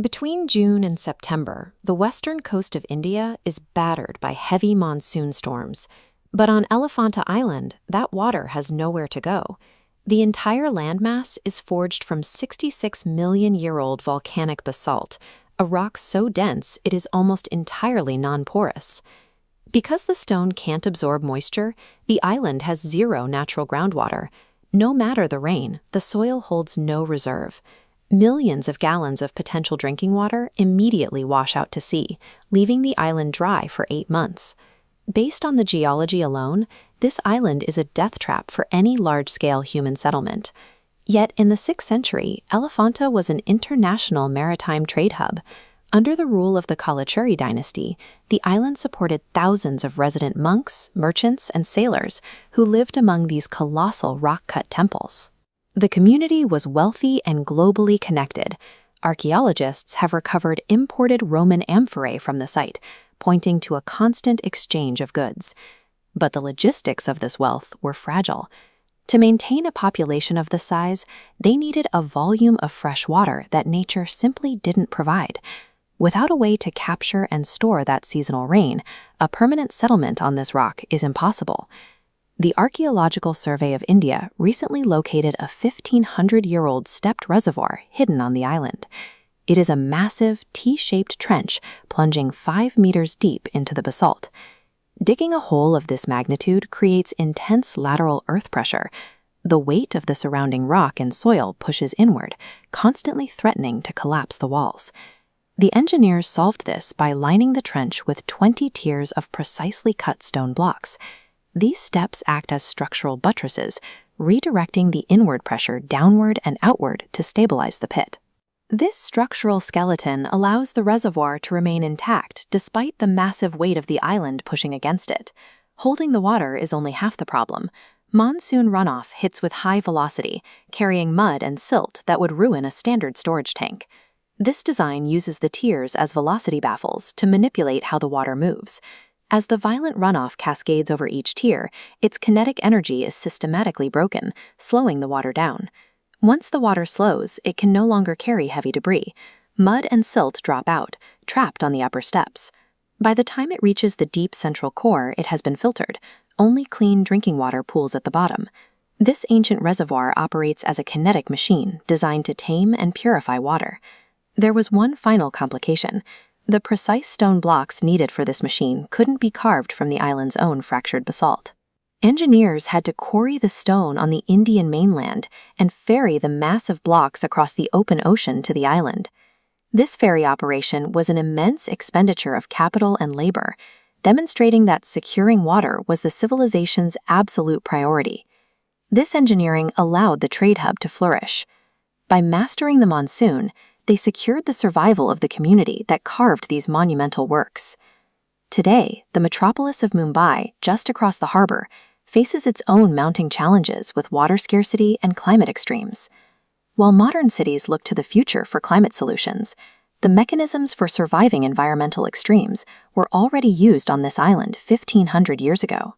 Between June and September, the western coast of India is battered by heavy monsoon storms. But on Elephanta Island, that water has nowhere to go. The entire landmass is forged from 66-million-year-old volcanic basalt, a rock so dense it is almost entirely non-porous. Because the stone can't absorb moisture, the island has zero natural groundwater. No matter the rain, the soil holds no reserve. Millions of gallons of potential drinking water immediately wash out to sea, leaving the island dry for 8 months. Based on the geology alone, this island is a death trap for any large-scale human settlement. Yet in the 6th century, Elephanta was an international maritime trade hub. Under the rule of the Kalachuri dynasty, the island supported thousands of resident monks, merchants, and sailors who lived among these colossal rock-cut temples. The community was wealthy and globally connected. Archaeologists have recovered imported Roman amphorae from the site, pointing to a constant exchange of goods. But the logistics of this wealth were fragile. To maintain a population of this size, they needed a volume of fresh water that nature simply didn't provide. Without a way to capture and store that seasonal rain, a permanent settlement on this rock is impossible. The Archaeological Survey of India recently located a 1,500-year-old stepped reservoir hidden on the island. It is a massive, T-shaped trench plunging 5 meters deep into the basalt. Digging a hole of this magnitude creates intense lateral earth pressure. The weight of the surrounding rock and soil pushes inward, constantly threatening to collapse the walls. The engineers solved this by lining the trench with 20 tiers of precisely cut stone blocks. These steps act as structural buttresses, redirecting the inward pressure downward and outward to stabilize the pit. This structural skeleton allows the reservoir to remain intact despite the massive weight of the island pushing against it. Holding the water is only half the problem. Monsoon runoff hits with high velocity, carrying mud and silt that would ruin a standard storage tank. This design uses the tiers as velocity baffles to manipulate how the water moves. As the violent runoff cascades over each tier, its kinetic energy is systematically broken, slowing the water down. Once the water slows, it can no longer carry heavy debris. Mud and silt drop out, trapped on the upper steps. By the time it reaches the deep central core, it has been filtered. Only clean drinking water pools at the bottom. This ancient reservoir operates as a kinetic machine designed to tame and purify water. There was one final complication. The precise stone blocks needed for this machine couldn't be carved from the island's own fractured basalt. Engineers had to quarry the stone on the Indian mainland and ferry the massive blocks across the open ocean to the island. This ferry operation was an immense expenditure of capital and labor, demonstrating that securing water was the civilization's absolute priority. This engineering allowed the trade hub to flourish. By mastering the monsoon, they secured the survival of the community that carved these monumental works. Today, the metropolis of Mumbai, just across the harbor, faces its own mounting challenges with water scarcity and climate extremes. While modern cities look to the future for climate solutions, the mechanisms for surviving environmental extremes were already used on this island 1,500 years ago.